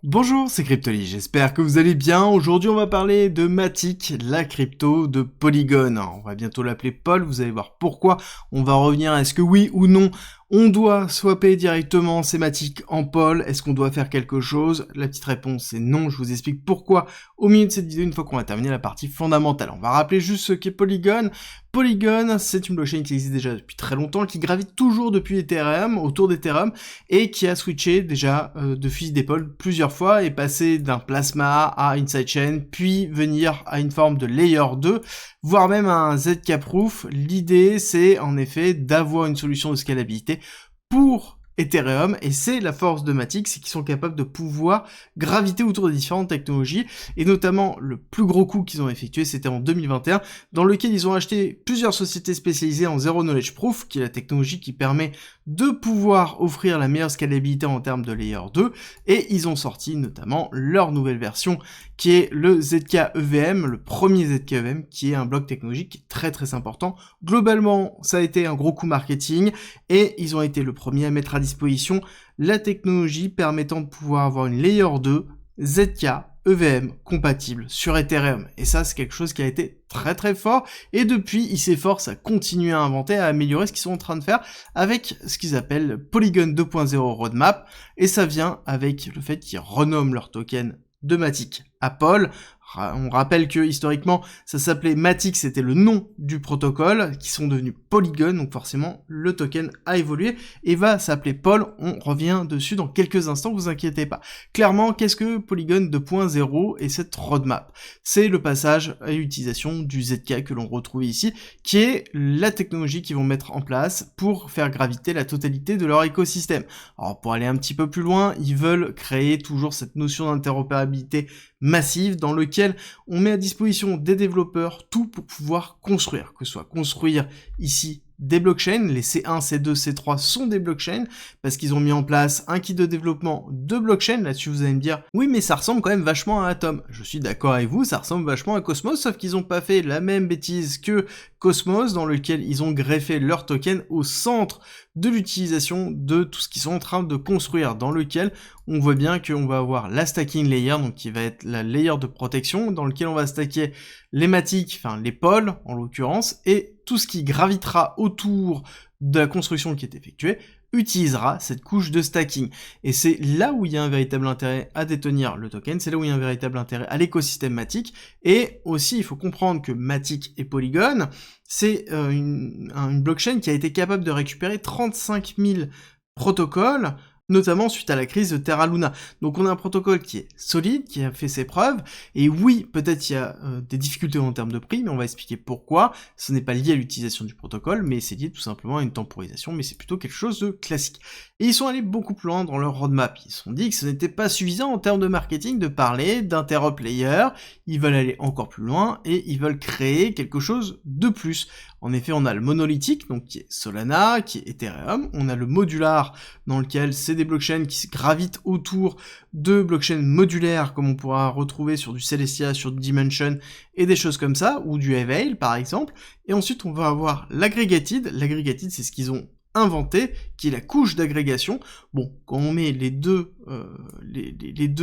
Bonjour, c'est Cryptoly, j'espère que vous allez bien. Aujourd'hui, on va parler de Matic, la crypto de Polygon. Alors, on va bientôt l'appeler Paul, vous allez voir pourquoi. On va revenir à est-ce que oui ou non, on doit swapper directement ces Matic en Paul. Est-ce qu'on doit faire quelque chose? La petite réponse c'est non, je vous explique pourquoi au milieu de cette vidéo une fois qu'on va terminer la partie fondamentale. On va rappeler juste ce qu'est Polygon. Polygon, c'est une blockchain qui existe déjà depuis très longtemps, qui gravite toujours depuis Ethereum, autour d'Ethereum, et qui a switché déjà de fusil d'épaule plusieurs fois, et passé d'un plasma à une sidechain, puis venir à une forme de layer 2, voire même à un ZK Proof. L'idée, c'est en effet d'avoir une solution de scalabilité pour Ethereum, et c'est la force de Matic, c'est qu'ils sont capables de pouvoir graviter autour des différentes technologies, et notamment le plus gros coup qu'ils ont effectué, c'était en 2021, dans lequel ils ont acheté plusieurs sociétés spécialisées en Zero Knowledge Proof, qui est la technologie qui permet de pouvoir offrir la meilleure scalabilité en termes de Layer 2, et ils ont sorti notamment leur nouvelle version, qui est le ZK EVM, le premier ZK EVM, qui est un bloc technologique très très important. Globalement, ça a été un gros coup marketing, et ils ont été le premier à mettre à disposition la technologie permettant de pouvoir avoir une Layer 2 ZK EVM compatible sur Ethereum. Et ça, c'est quelque chose qui a été très très fort, et depuis, ils s'efforcent à continuer à inventer, à améliorer ce qu'ils sont en train de faire avec ce qu'ils appellent Polygon 2.0 Roadmap, et ça vient avec le fait qu'ils renomment leur token de Matic à Paul. On rappelle que historiquement ça s'appelait Matic, c'était le nom du protocole, qui sont devenus Polygon, donc forcément le token a évolué et va s'appeler Paul. On revient dessus dans quelques instants, vous inquiétez pas. Clairement, qu'est-ce que Polygon 2.0 et cette roadmap? C'est le passage à l'utilisation du ZK que l'on retrouve ici, qui est la technologie qu'ils vont mettre en place pour faire graviter la totalité de leur écosystème. Alors pour aller un petit peu plus loin, ils veulent créer toujours cette notion d'interopérabilité massive dans lequel on met à disposition des développeurs tout pour pouvoir construire, que ce soit construire ici des blockchains, les C1, C2, C3 sont des blockchains, parce qu'ils ont mis en place un kit de développement de blockchain. Là-dessus vous allez me dire, oui mais ça ressemble quand même vachement à Atom. Je suis d'accord avec vous, ça ressemble vachement à Cosmos, sauf qu'ils ont pas fait la même bêtise que Cosmos, dans lequel ils ont greffé leur token au centre de l'utilisation de tout ce qu'ils sont en train de construire, dans lequel on voit bien qu'on va avoir la stacking layer, donc qui va être la layer de protection, dans lequel on va stacker les Matic, enfin les pôles en l'occurrence, et tout ce qui gravitera autour de la construction qui est effectuée utilisera cette couche de stacking. Et c'est là où il y a un véritable intérêt à détenir le token, c'est là où il y a un véritable intérêt à l'écosystème Matic, et aussi il faut comprendre que Matic et Polygon, c'est une blockchain qui a été capable de récupérer 35 000 protocoles, notamment suite à la crise de Terra Luna. Donc on a un protocole qui est solide, qui a fait ses preuves, et oui, peut-être il y a des difficultés en termes de prix, mais on va expliquer pourquoi. Ce n'est pas lié à l'utilisation du protocole, mais c'est lié tout simplement à une temporisation, mais c'est plutôt quelque chose de classique. Et ils sont allés beaucoup plus loin dans leur roadmap. Ils se sont dit que ce n'était pas suffisant en termes de marketing de parler d'interop layer, ils veulent aller encore plus loin, et ils veulent créer quelque chose de plus. En effet, on a le monolithique, donc qui est Solana, qui est Ethereum, on a le modular, dans lequel c'est des blockchains qui gravitent autour de blockchains modulaires, comme on pourra retrouver sur du Celestia, sur du Dimension, et des choses comme ça, ou du Avail, par exemple. Et ensuite, on va avoir l'aggregated. L'aggregated, c'est ce qu'ils ont inventé, qui est la couche d'agrégation. Bon, quand on met les deux,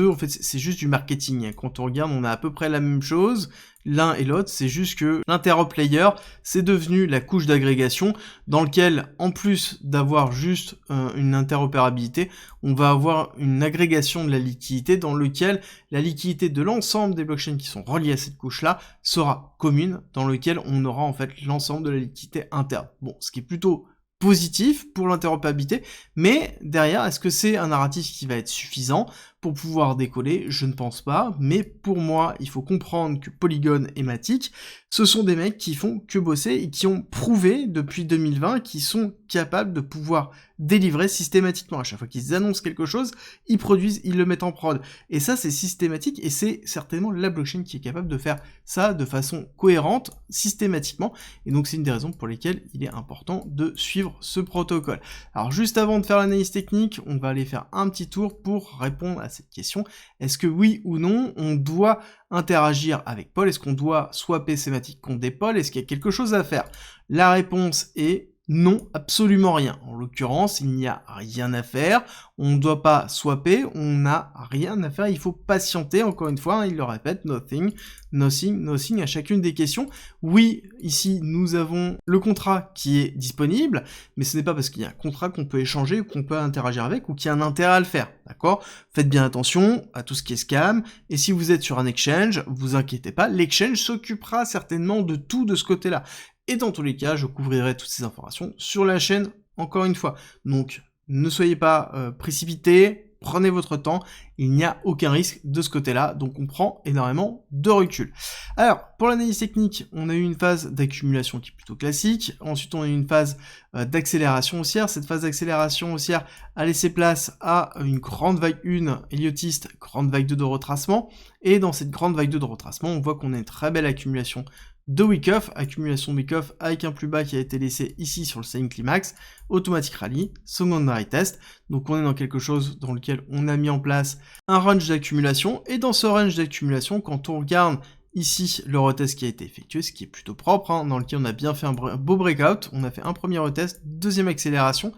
en fait, c'est juste du marketing, hein. Quand on regarde, on a à peu près la même chose, l'un et l'autre, c'est juste que l'interop layer, c'est devenu la couche d'agrégation, dans lequel, en plus d'avoir juste une interopérabilité, on va avoir une agrégation de la liquidité, dans lequel la liquidité de l'ensemble des blockchains qui sont reliées à cette couche-là sera commune, dans lequel on aura en fait l'ensemble de la liquidité interne. Bon, ce qui est plutôt positif pour l'interopérabilité, mais derrière, est-ce que c'est un narratif qui va être suffisant pour pouvoir décoller? Je ne pense pas, mais pour moi, il faut comprendre que Polygon et Matic, ce sont des mecs qui font que bosser et qui ont prouvé depuis 2020 qu'ils sont capables de pouvoir délivrer systématiquement. À chaque fois qu'ils annoncent quelque chose, ils produisent, ils le mettent en prod. Et ça, c'est systématique, et c'est certainement la blockchain qui est capable de faire ça de façon cohérente, systématiquement, et donc c'est une des raisons pour lesquelles il est important de suivre ce protocole. Alors juste avant de faire l'analyse technique, on va aller faire un petit tour pour répondre à cette question. Est-ce que oui ou non, on doit interagir avec Paul? Est-ce qu'on doit swapper ses Matic contre des Paul? Est-ce qu'il y a quelque chose à faire? La réponse est Non, absolument rien. En l'occurrence, il n'y a rien à faire, on ne doit pas swapper, on n'a rien à faire, il faut patienter, encore une fois, hein, il le répète, nothing, à chacune des questions. Oui, ici, nous avons le contrat qui est disponible, mais ce n'est pas parce qu'il y a un contrat qu'on peut échanger, ou qu'on peut interagir avec, ou qu'il y a un intérêt à le faire, d'accord? Faites bien attention à tout ce qui est scam, et si vous êtes sur un exchange, vous inquiétez pas, l'exchange s'occupera certainement de tout de ce côté-là. Et dans tous les cas, je couvrirai toutes ces informations sur la chaîne, encore une fois. Donc, ne soyez pas précipités, prenez votre temps, il n'y a aucun risque de ce côté-là, donc on prend énormément de recul. Alors, pour l'analyse technique, on a eu une phase d'accumulation qui est plutôt classique, ensuite on a eu une phase d'accélération haussière. Cette phase d'accélération haussière a laissé place à une grande vague 1 héliotiste, grande vague 2 de retracement, et dans cette grande vague 2 de retracement, on voit qu'on a une très belle accumulation de week-off, accumulation de week-off avec un plus bas qui a été laissé ici sur le selling climax, automatic rally, secondary test, donc on est dans quelque chose dans lequel on a mis en place un range d'accumulation, et dans ce range d'accumulation, quand on regarde ici le retest qui a été effectué, ce qui est plutôt propre, hein, dans lequel on a bien fait un beau breakout, on a fait un premier retest, deuxième accélération,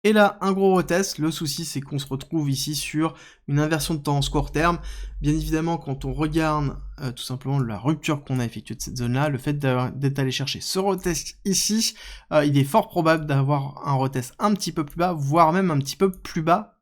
et là, un gros retest. Le souci, c'est qu'on se retrouve ici sur une inversion de tendance court terme. Bien évidemment, quand on regarde tout simplement la rupture qu'on a effectuée de cette zone-là, le fait d'être allé chercher ce retest ici, il est fort probable d'avoir un retest un petit peu plus bas, voire même un petit peu plus bas.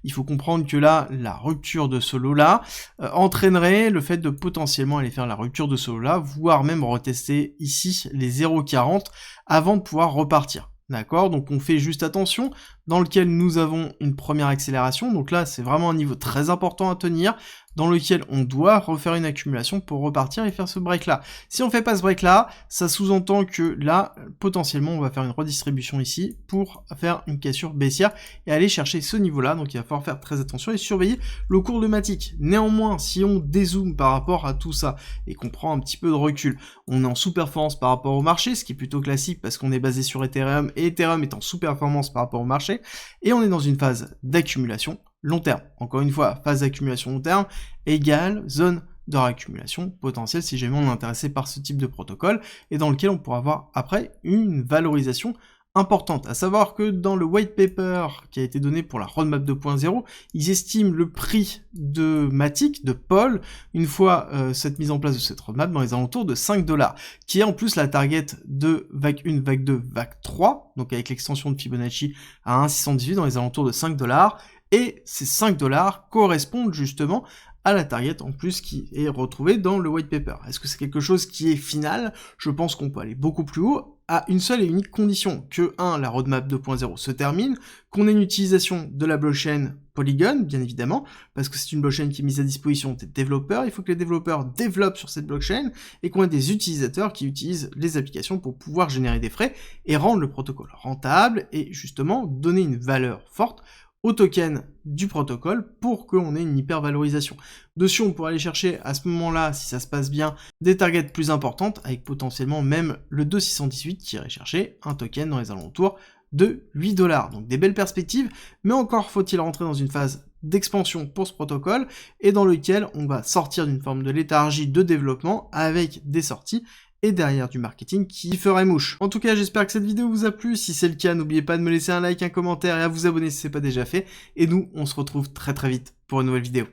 Il faut comprendre que là, la rupture de ce lot-là entraînerait le fait de potentiellement aller faire la rupture de ce lot-là, voire même retester ici les 0,40 avant de pouvoir repartir. D'accord, donc on fait juste attention, dans lequel nous avons une première accélération, donc là c'est vraiment un niveau très important à tenir, dans lequel on doit refaire une accumulation pour repartir et faire ce break là. Si on fait pas ce break là, ça sous-entend que là, potentiellement, on va faire une redistribution ici pour faire une cassure baissière et aller chercher ce niveau-là, donc il va falloir faire très attention et surveiller le cours de Matic. Néanmoins, si on dézoome par rapport à tout ça et qu'on prend un petit peu de recul, on est en sous-performance par rapport au marché, ce qui est plutôt classique parce qu'on est basé sur Ethereum et Ethereum est en sous-performance par rapport au marché, et on est dans une phase d'accumulation long terme. Encore une fois, phase d'accumulation long terme égale zone de réaccumulation potentielle si jamais on est intéressé par ce type de protocole et dans lequel on pourra avoir après une valorisation importante. À savoir que dans le white paper qui a été donné pour la roadmap 2.0, ils estiment le prix de Matic, de Paul, une fois cette mise en place de cette roadmap dans les alentours de 5$, qui est en plus la target de vague 1, vague 2, vague 3, donc avec l'extension de Fibonacci à 1,618 dans les alentours de 5$, et ces 5$ correspondent justement à la target en plus qui est retrouvée dans le white paper. Est-ce que c'est quelque chose qui est final? Je pense qu'on peut aller beaucoup plus haut, à une seule et unique condition, que 1. La roadmap 2.0 se termine, qu'on ait une utilisation de la blockchain Polygon, bien évidemment, parce que c'est une blockchain qui est mise à disposition des développeurs, il faut que les développeurs développent sur cette blockchain, et qu'on ait des utilisateurs qui utilisent les applications pour pouvoir générer des frais, et rendre le protocole rentable, et justement donner une valeur forte au token du protocole pour qu'on ait une hyper-valorisation. Dessus, on pourrait aller chercher à ce moment-là, si ça se passe bien, des targets plus importantes, avec potentiellement même le 2,618 qui irait chercher un token dans les alentours de 8$. Donc des belles perspectives, mais encore faut-il rentrer dans une phase d'expansion pour ce protocole, et dans lequel on va sortir d'une forme de léthargie de développement avec des sorties et derrière du marketing qui ferait mouche. En tout cas, j'espère que cette vidéo vous a plu. Si c'est le cas, n'oubliez pas de me laisser un like, un commentaire et à vous abonner si ce n'est pas déjà fait. Et nous, on se retrouve très vite pour une nouvelle vidéo.